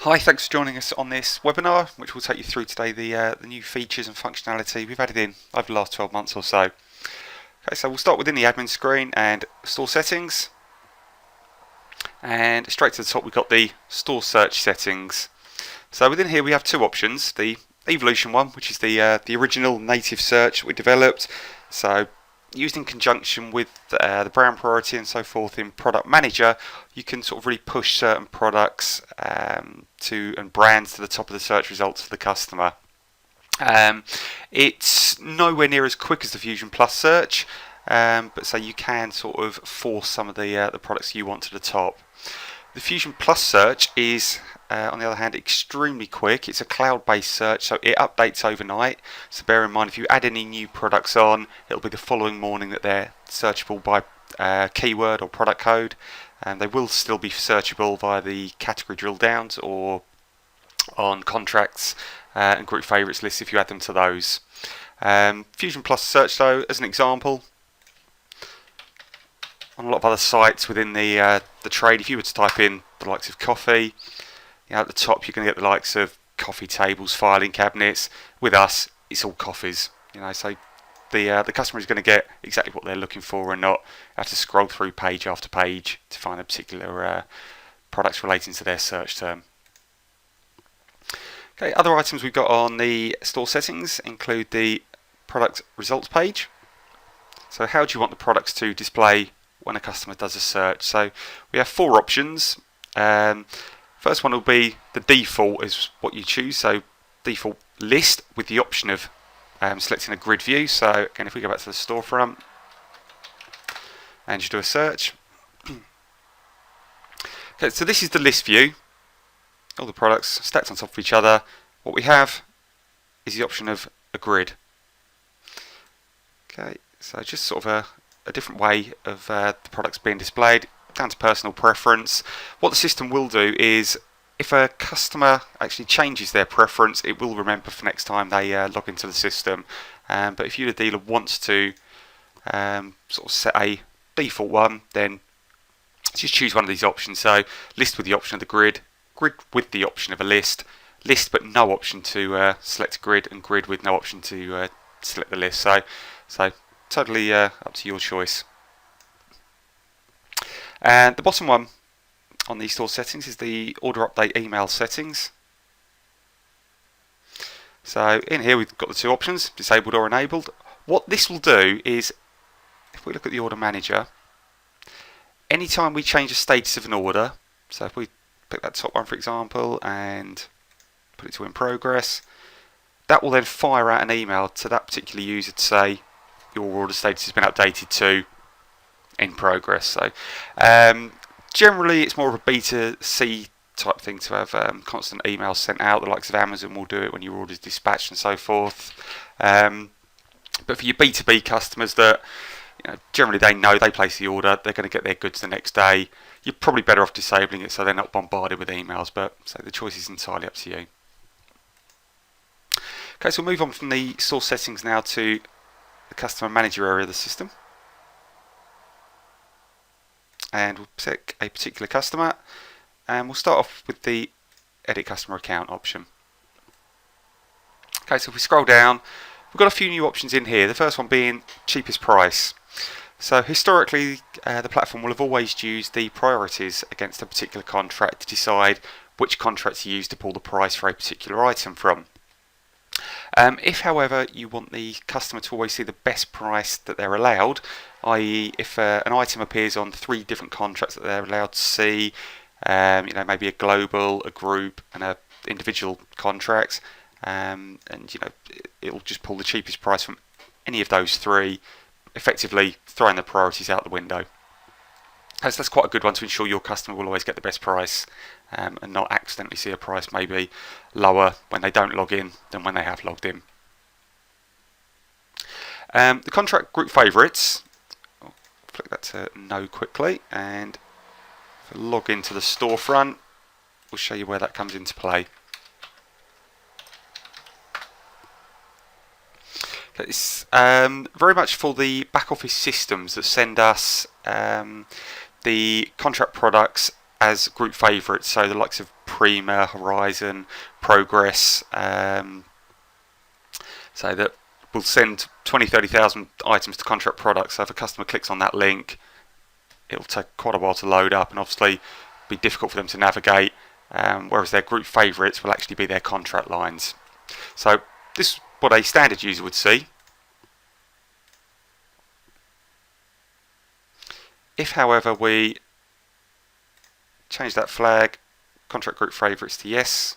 Hi, thanks for joining us on this webinar, which will take you through today the new features and functionality we've added in over the last 12 months or so. Okay, so we'll start within the admin screen and store settings, and straight to the top we've got the store search settings. So within here we have two options: the Evolution one, which is the original native search we developed, so used in conjunction with the brand priority and so forth in Product Manager. You can sort of really push certain products and brands to the top of the search results for the customer. It's nowhere near as quick as the Fusion Plus search, but so you can sort of force some of the products you want to the top. The Fusion Plus search is, on the other hand, extremely quick. It's a cloud-based search, so it updates overnight. So bear in mind, if you add any new products on, it'll be the following morning that they're searchable by keyword or product code, and they will still be searchable via the category drill downs or on contracts and group favourites lists if you add them to those. Fusion Plus search, though, as an example, on a lot of other sites within the trade, if you were to type in the likes of coffee, at the top you're going to get the likes of coffee tables, filing cabinets. With us, it's all coffees. So the customer is going to get exactly what they're looking for and not have to scroll through page after page to find a particular products relating to their search term. Okay, other items we've got on the store settings include the product results page. So how do you want the products to display when a customer does a search? So we have four options. First one will be the default is what you choose. So default list with the option of selecting a grid view. So again, if we go back to the Storefront and just do a search. Okay, so this is the list view. All the products stacked on top of each other. What we have is the option of a grid. Okay, so just sort of a different way of the products being displayed, down to personal preference. What the system will do is, if a customer actually changes their preference, it will remember for next time they log into the system. But if you, the dealer, wants to sort of set a default one, then just choose one of these options. So list with the option of the grid, grid with the option of a list, list but no option to select grid, and grid with no option to select the list. So totally up to your choice. And the bottom one on the store settings is the order update email settings. So in here we've got the two options, disabled or enabled. What this will do is, if we look at the order manager, anytime we change the status of an order, so if we pick that top one for example and put it to in progress, that will then fire out an email to that particular user to say your order status has been updated to in progress. So generally it's more of a B2C type thing to have constant emails sent out. The likes of Amazon will do it when your order is dispatched and so forth. But for your B2B customers that generally they know they place the order, they're going to get their goods the next day, you're probably better off disabling it so they're not bombarded with emails, but so the choice is entirely up to you. Okay, so we'll move on from the store settings now to the customer manager area of the system, and we'll pick a particular customer, and we'll start off with the edit customer account option. Okay, so if we scroll down, we've got a few new options in here. The first one being cheapest price. So historically the platform will have always used the priorities against a particular contract to decide which contract to use to pull the price for a particular item from. If, however, you want the customer to always see the best price that they're allowed, i.e. if an item appears on 3 different contracts that they're allowed to see, maybe a global, a group and a individual contract, and it'll just pull the cheapest price from any of those 3, effectively throwing the priorities out the window. So that's quite a good one to ensure your customer will always get the best price and not accidentally see a price maybe lower when they don't log in than when they have logged in. The contract group favourites, I'll flick that to no quickly, and if I log into the Storefront, we'll show you where that comes into play. It's very much for the back office systems that send us the contract products as group favourites, so the likes of Prima, Horizon, Progress, so that we'll send 20, 30,000 items to contract products. So if a customer clicks on that link, it'll take quite a while to load up and obviously be difficult for them to navigate, whereas their group favourites will actually be their contract lines. So this is what a standard user would see. If, however, we change that flag, contract group favourites to yes,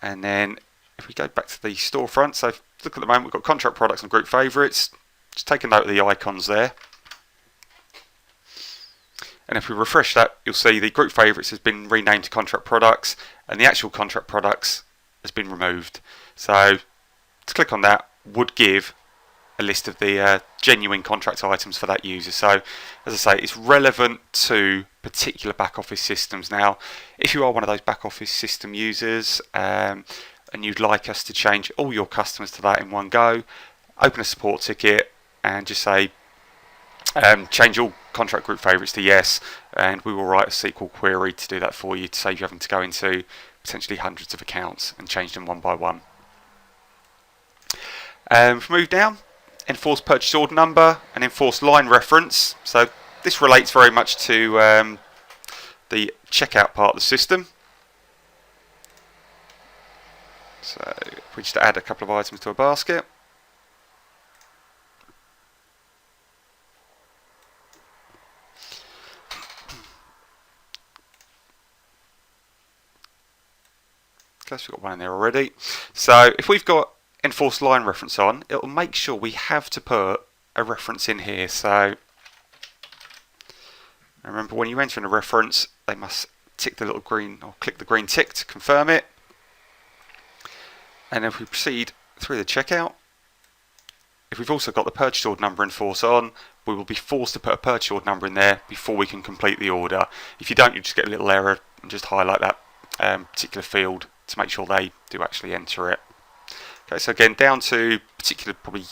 and then if we go back to the storefront, so look at the moment, we've got contract products and group favourites. Just take a note of the icons there. And if we refresh that, you'll see the group favourites has been renamed to contract products and the actual contract products has been removed. So to click on that would give a list of the genuine contract items for that user. So as I say, it's relevant to particular back office systems. Now, if you are one of those back office system users and you'd like us to change all your customers to that in one go, open a support ticket and just say change all contract group favourites to yes, and we will write a SQL query to do that for you to save you having to go into potentially hundreds of accounts and change them one by one. If we move down, enforce purchase order number and enforce line reference. So this relates very much to the checkout part of the system. So if we just add a couple of items to a basket. Okay, so we've got one in there already. So if we've got enforced line reference on, it will make sure we have to put a reference in here. So remember, when you enter in a reference, they must tick the little green or click the green tick to confirm it. And if we proceed through the checkout, if we've also got the purchase order number enforced on, we will be forced to put a purchase order number in there before we can complete the order. If you don't, you just get a little error and just highlight that particular field to make sure they do actually enter it. Okay, so again, down to particular probably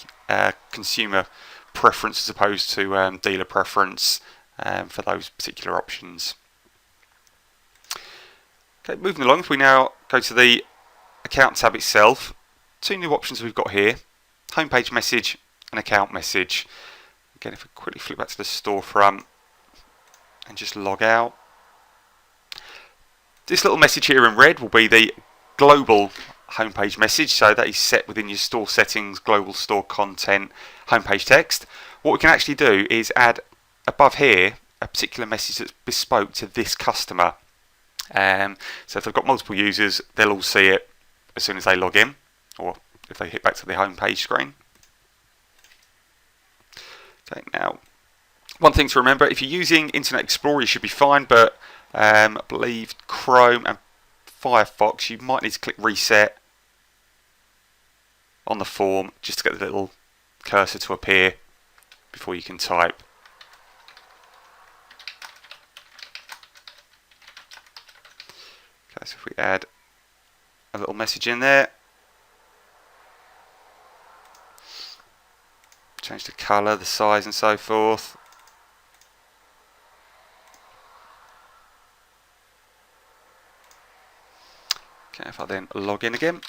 consumer preference as opposed to dealer preference for those particular options. Okay, moving along, if we now go to the account tab itself, two new options we've got here: homepage message and account message. Again, if we quickly flip back to the storefront and just log out, this little message here in red will be the global homepage message, so that is set within your store settings, global store content, homepage text. What we can actually do is add above here a particular message that's bespoke to this customer. So if they've got multiple users, they'll all see it as soon as they log in, or if they hit back to the homepage screen. Okay, now one thing to remember, if you're using Internet Explorer, you should be fine, but I believe Chrome and Firefox, you might need to click reset on the form just to get the little cursor to appear before you can type. Okay, so if we add a little message in there, change the colour, the size and so forth. Okay, if I then log in again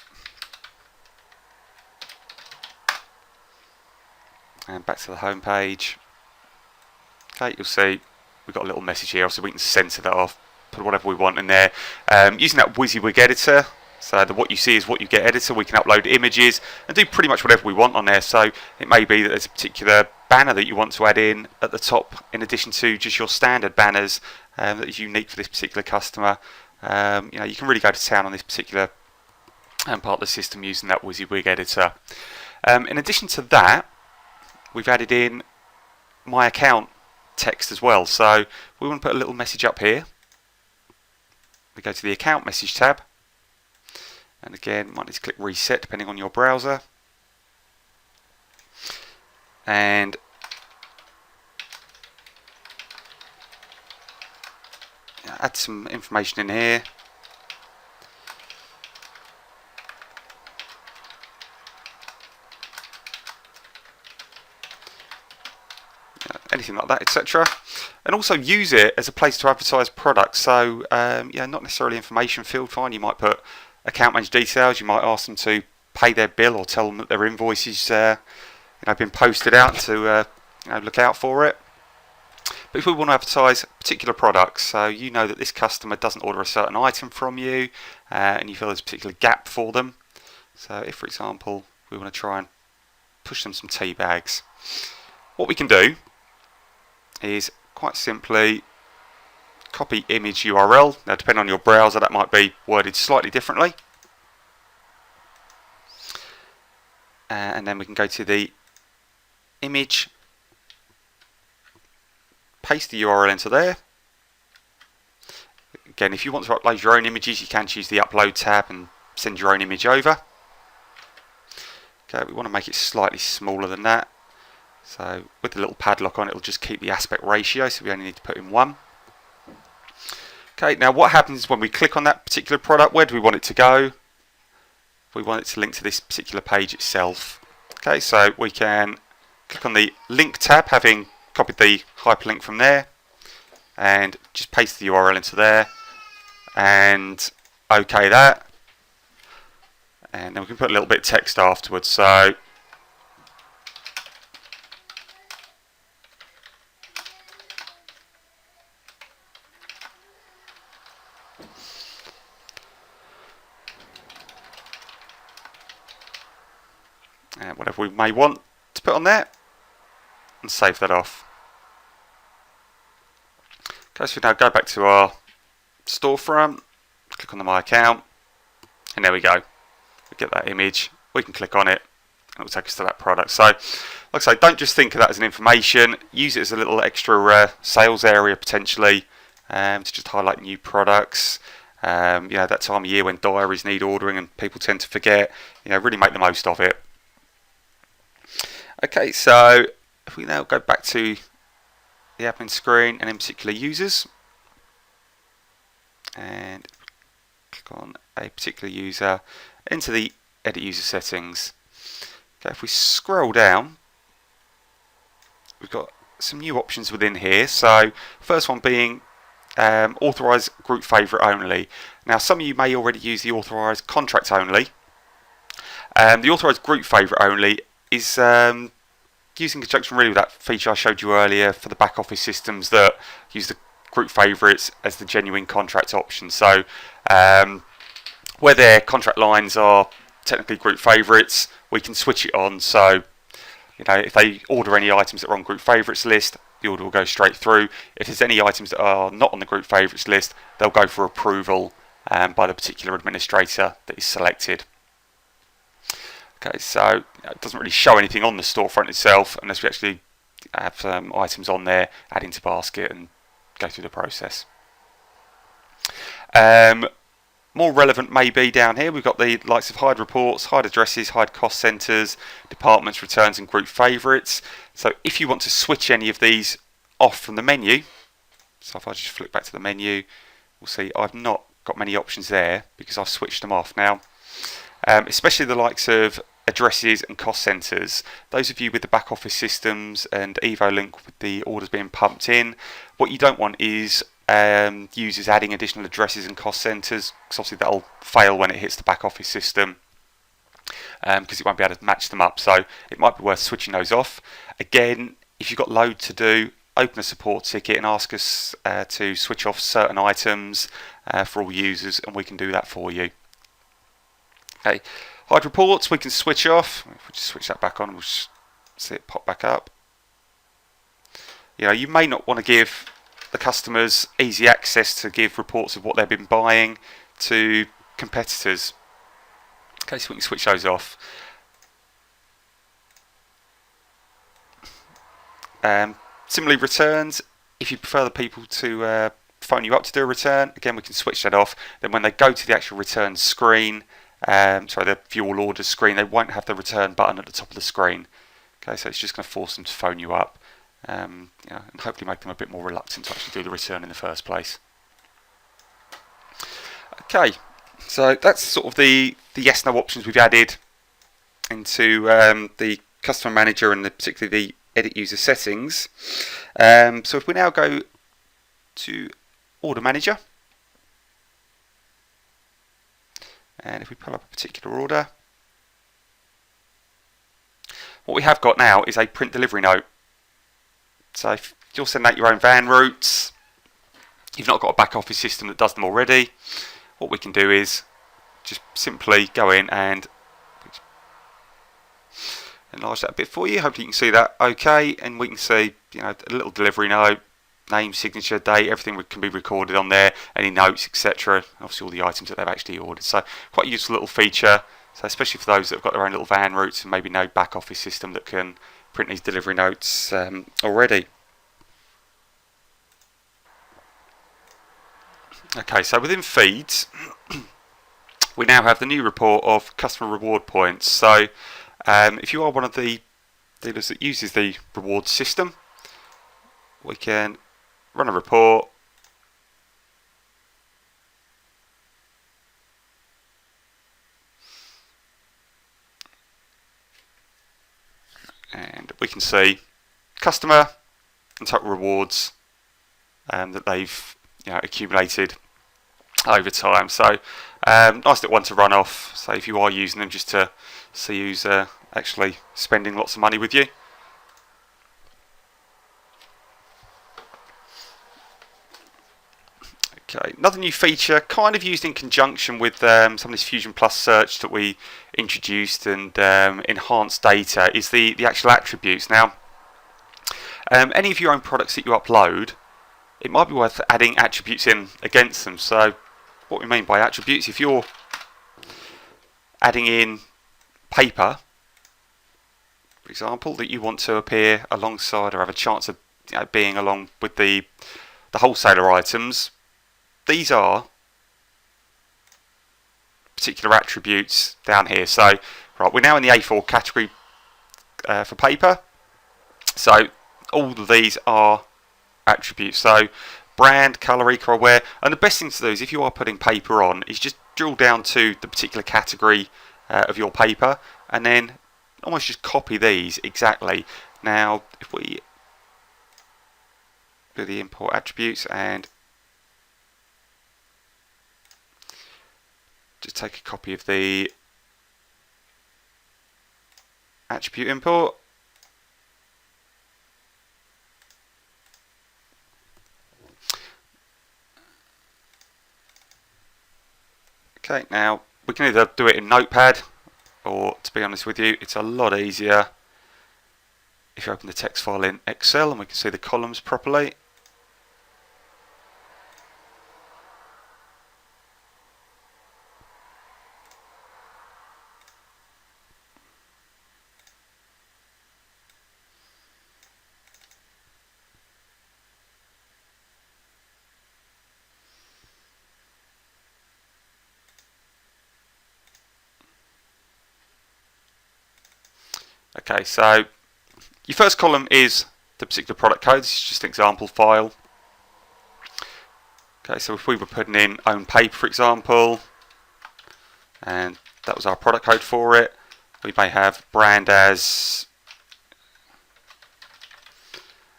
and back to the home page, okay, you'll see we've got a little message here, so we can center that off, put whatever we want in there. Using that WYSIWYG editor, so the what you see is what you get editor, we can upload images and do pretty much whatever we want on there. So it may be that there's a particular banner that you want to add in at the top in addition to just your standard banners that is unique for this particular customer. You know, you can really go to town on this particular part of the system using that WYSIWYG editor. In addition to that, we've added in my account text as well. So we want to put a little message up here. We go to the account message tab, and again, might need to click reset depending on your browser. And add some information in here. anything like that, etc. And also use it as a place to advertise products. So yeah, not necessarily information field. Fine, you might put account manager details. You might ask them to pay their bill or tell them that their invoice is been posted out to look out for it. But if we want to advertise particular products, so you know that this customer doesn't order a certain item from you, and you feel there's a particular gap for them. So if, for example, we want to try and push them some tea bags, what we can do is quite simply copy image URL. Now, depending on your browser, that might be worded slightly differently. And then we can go to the image, paste the URL into there. Again, if you want to upload your own images, you can choose the upload tab and send your own image over. Okay, we want to make it slightly smaller than that. So with the little padlock on, it'll just keep the aspect ratio, so we only need to put in 1. Okay, now what happens when we click on that particular product? Where do we want it to go? We want it to link to this particular page itself. Okay, so we can click on the link tab, having copied the hyperlink from there, and just paste the URL into there, and OK that. And then we can put a little bit of text afterwards. So whatever we may want to put on there, and save that off. Okay, so we now go back to our storefront, click on the My Account, and there we go. We get that image, we can click on it, and it will take us to that product. So, like I say, don't just think of that as an information, use it as a little extra sales area potentially, to just highlight new products. That time of year when diaries need ordering and people tend to forget, really make the most of it. Okay, so if we now go back to the admin screen and in particular users, and click on a particular user, into the edit user settings. Okay, if we scroll down, we've got some new options within here. So first one being authorise group favourite only. Now some of you may already use the authorise contract only. The authorise group favourite only is used in conjunction really with that feature I showed you earlier for the back office systems that use the group favourites as the genuine contract option. So where their contract lines are technically group favourites, we can switch it on. So if they order any items that are on group favourites list, the order will go straight through. If there's any items that are not on the group favourites list, they'll go for approval by the particular administrator that is selected. Okay, so it doesn't really show anything on the storefront itself unless we actually have some items on there, add into basket and go through the process. More relevant maybe down here, we've got the likes of hide reports, hide addresses, hide cost centres, departments, returns and group favourites. So if you want to switch any of these off from the menu, so if I just flick back to the menu, we'll see I've not got many options there because I've switched them off. Now, especially the likes of addresses and cost centres, those of you with the back office systems and EvoLink with the orders being pumped in, what you don't want is users adding additional addresses and cost centres, because obviously that'll fail when it hits the back office system, because it won't be able to match them up. So it might be worth switching those off. Again, if you've got load to do, open a support ticket and ask us to switch off certain items for all users, and we can do that for you. Okay, hide reports we can switch off. If we just switch that back on, we'll just see it pop back up. You may not want to give the customers easy access to give reports of what they've been buying to competitors. Okay, so we can switch those off. Similarly, returns, if you prefer the people to phone you up to do a return, again we can switch that off. Then when they go to the actual return screen, the view all orders screen, they won't have the return button at the top of the screen. Okay, so it's just going to force them to phone you up, and hopefully make them a bit more reluctant to actually do the return in the first place. Okay, so that's sort of the yes/no options we've added into the customer manager and particularly the edit user settings. So if we now go to order manager, and if we pull up a particular order, what we have got now is a print delivery note. So if you're sending out your own van routes, you've not got a back office system that does them already, what we can do is just simply go in and enlarge that a bit for you. Hopefully you can see that okay, and we can see, you know, a little delivery note, name, signature, date, everything can be recorded on there, any notes, etc. Obviously all the items that they've actually ordered. So quite a useful little feature. So especially for those that have got their own little van routes and maybe no back office system that can print these delivery notes already. Okay, so within feeds, we now have the new report of customer reward points. So if you are one of the dealers that uses the reward system, we can run a report, and we can see customer and total rewards that they've, you know, accumulated over time. So nice little one to run off. So if you are using them, just to see who's actually spending lots of money with you. Okay, another new feature, kind of used in conjunction with some of this Fusion Plus search that we introduced and enhanced data, is the actual attributes. Now, any of your own products that you upload, it might be worth adding attributes in against them. So what we mean by attributes, if you're adding in paper, for example, that you want to appear alongside or have a chance of, you know, being along with the wholesaler items, these are particular attributes down here. So right, we're now in the A4 category for paper. So all of these are attributes. So brand, colour, eco aware, and the best thing to do is, if you are putting paper on, is just drill down to the particular category of your paper and then almost just copy these exactly. Now if we do the import attributes and just take a copy of the attribute import, okay, now we can either do it in Notepad, or to be honest with you, it's a lot easier if you open the text file in Excel and we can see the columns properly. Okay, so your first column is the particular product code. This is just an example file. Okay, so if we were putting in own paper, for example, and that was our product code for it, we may have brand as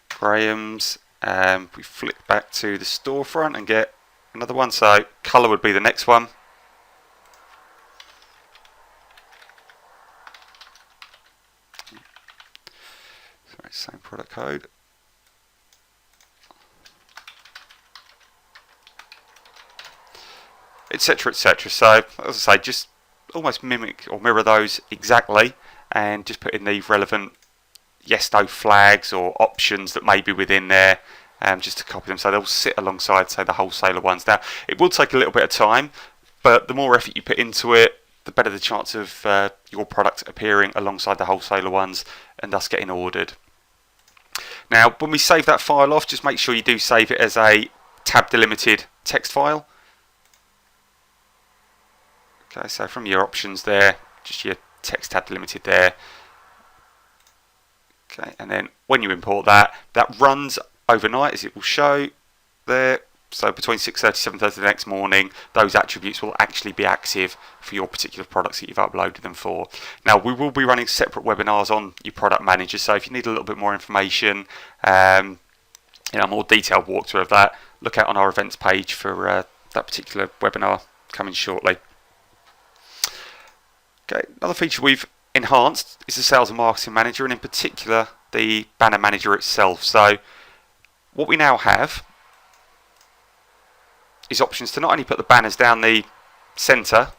Graham's. We flick back to the storefront and get another one. So colour would be the next one. Sorry, same product code. Etc, etc. So as I say, just almost mimic or mirror those exactly, and just put in the relevant yes no flags or options that may be within there, just to copy them so they'll sit alongside, say, the wholesaler ones. Now it will take a little bit of time, but the more effort you put into it, the better the chance of your product appearing alongside the wholesaler ones and thus getting ordered. Now when we save that file off, just make sure you do save it as a tab delimited text file. Okay, so from your options there, just your text tab delimited there. Okay, and then when you import that, that runs overnight, as it will show there. So between 6:30 7:30 the next morning, those attributes will actually be active for your particular products that you've uploaded them for. Now, we will be running separate webinars on your product manager, so if you need a little bit more information, more detailed walkthrough of that, look out on our events page for that particular webinar coming shortly. Okay, another feature we've enhanced is the Sales and Marketing Manager, and in particular the Banner Manager itself. So what we now have is options to not only put the banners down the centre,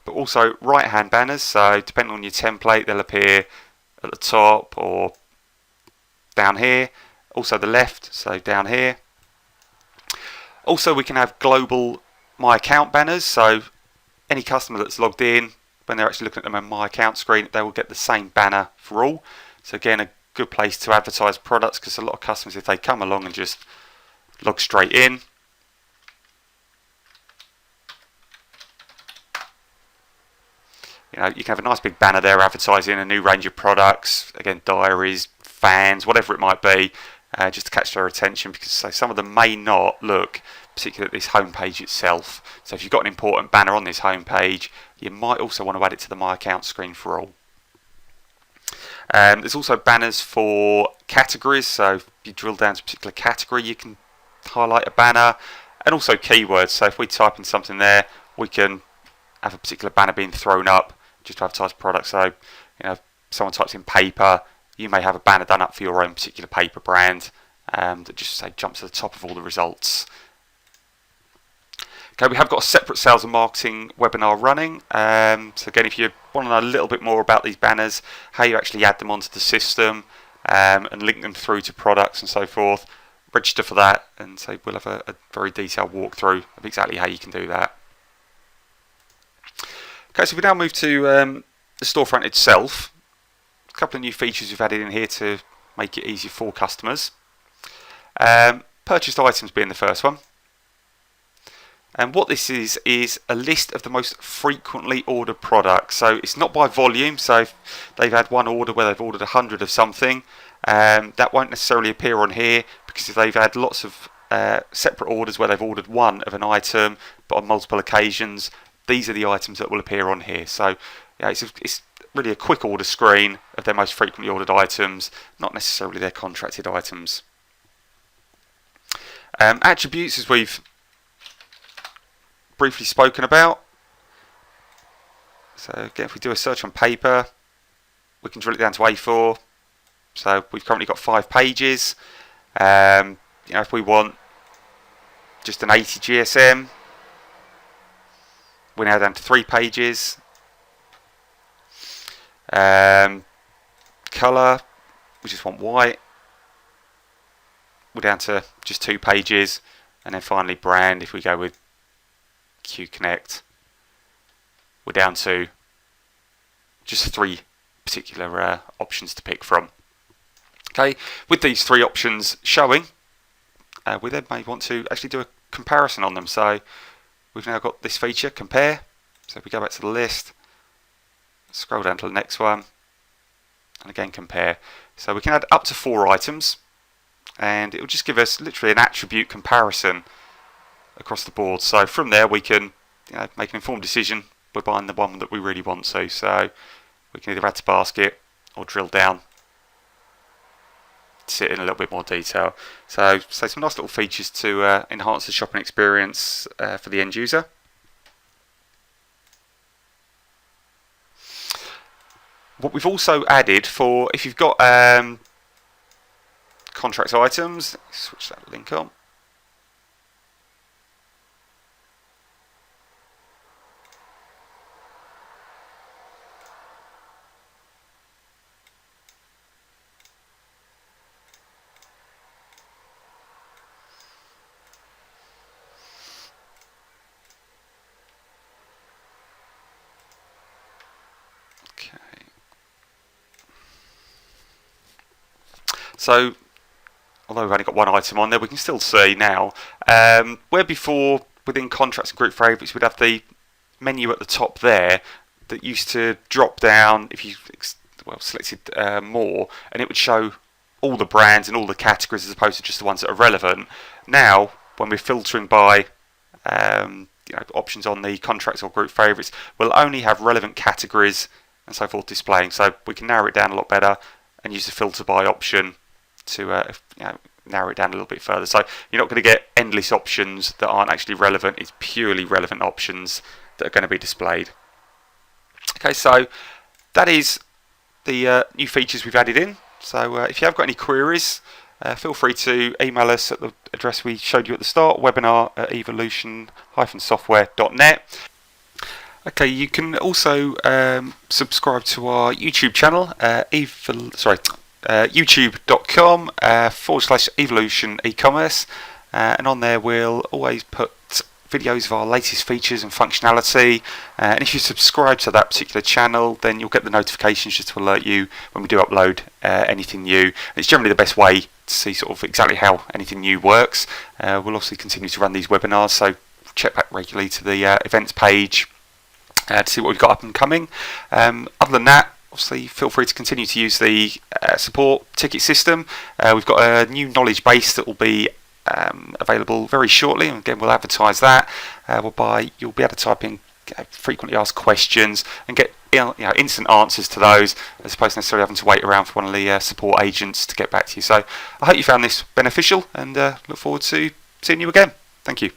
but also right hand banners. So depending on your template, they'll appear at the top or down here. Also the left, so down here. Also we can have global My Account banners, so any customer that's logged in, when they're actually looking at them on My Account screen, they will get the same banner for all. So again, a good place to advertise products, because a lot of customers, if they come along and just log straight in, you can have a nice big banner there advertising a new range of products, again, diaries, fans, whatever it might be, just to catch their attention, because some of them may not look particularly at this home page itself. So if you've got an important banner on this home page, you might also want to add it to the My Account screen for all. There's also banners for categories, so if you drill down to a particular category, you can highlight a banner, and also keywords. So if we type in something there, we can have a particular banner being thrown up just to advertise products. So if someone types in paper, you may have a banner done up for your own particular paper brand that just jumps to the top of all the results. Okay, we have got a separate sales and marketing webinar running. So again, if you want to know a little bit more about these banners, how you actually add them onto the system and link them through to products and so forth, register for that, and so we'll have a very detailed walkthrough of exactly how you can do that. Okay, so we now move to the storefront itself. A couple of new features we've added in here to make it easier for customers. Purchased items being the first one. And what this is a list of the most frequently ordered products. So it's not by volume, so if they've had one order where they've ordered 100 of something, that won't necessarily appear on here, because if they've had lots of separate orders where they've ordered one of an item but on multiple occasions, these are the items that will appear on here. So it's really a quick order screen of their most frequently ordered items, not necessarily their contracted items. Attributes, as we've briefly spoken about. So again, if we do a search on paper, we can drill it down to A4. So we've currently got 5 pages. If we want just an 80 GSM, we're now down to 3 pages. Colour, we just want white. We're down to just 2 pages. And then finally brand, if we go with Q Connect, we're down to just 3 particular options to pick from. Okay, with these 3 options showing, we then may want to actually do a comparison on them. So we've now got this feature, compare. So if we go back to the list, scroll down to the next one, and again compare. So we can add up to 4 items, and it will just give us literally an attribute comparison across the board. So from there we can make an informed decision. We're buying the one that we really want to. So we can either add to basket or drill down to see it in a little bit more detail. So some nice little features to enhance the shopping experience for the end user. What we've also added for, if you've got contract items, switch that link on. So, although we've only got 1 item on there, we can still see now, where before within contracts and group favourites we'd have the menu at the top there that used to drop down if you selected more, and it would show all the brands and all the categories as opposed to just the ones that are relevant. Now, when we're filtering by options on the contracts or group favourites, we'll only have relevant categories and so forth displaying. So we can narrow it down a lot better and use the filter by option to narrow it down a little bit further. So you're not going to get endless options that aren't actually relevant. It's purely relevant options that are going to be displayed. Okay, so that is the new features we've added in. So if you have got any queries, feel free to email us at the address we showed you at the start, webinar@evolution-software.net. Okay, you can also subscribe to our YouTube channel, youtube.com/evolution e-commerce, and on there we'll always put videos of our latest features and functionality, and if you subscribe to that particular channel, then you'll get the notifications just to alert you when we do upload anything new. And it's generally the best way to see sort of exactly how anything new works. We'll obviously continue to run these webinars, so check back regularly to the events page to see what we've got up and coming. Other than that, obviously feel free to continue to use the support ticket system. We've got a new knowledge base that will be available very shortly, and again we'll advertise that, whereby you'll be able to type in frequently asked questions and get instant answers to those, as opposed to necessarily having to wait around for one of the support agents to get back to you. So I hope you found this beneficial, and look forward to seeing you again. Thank you.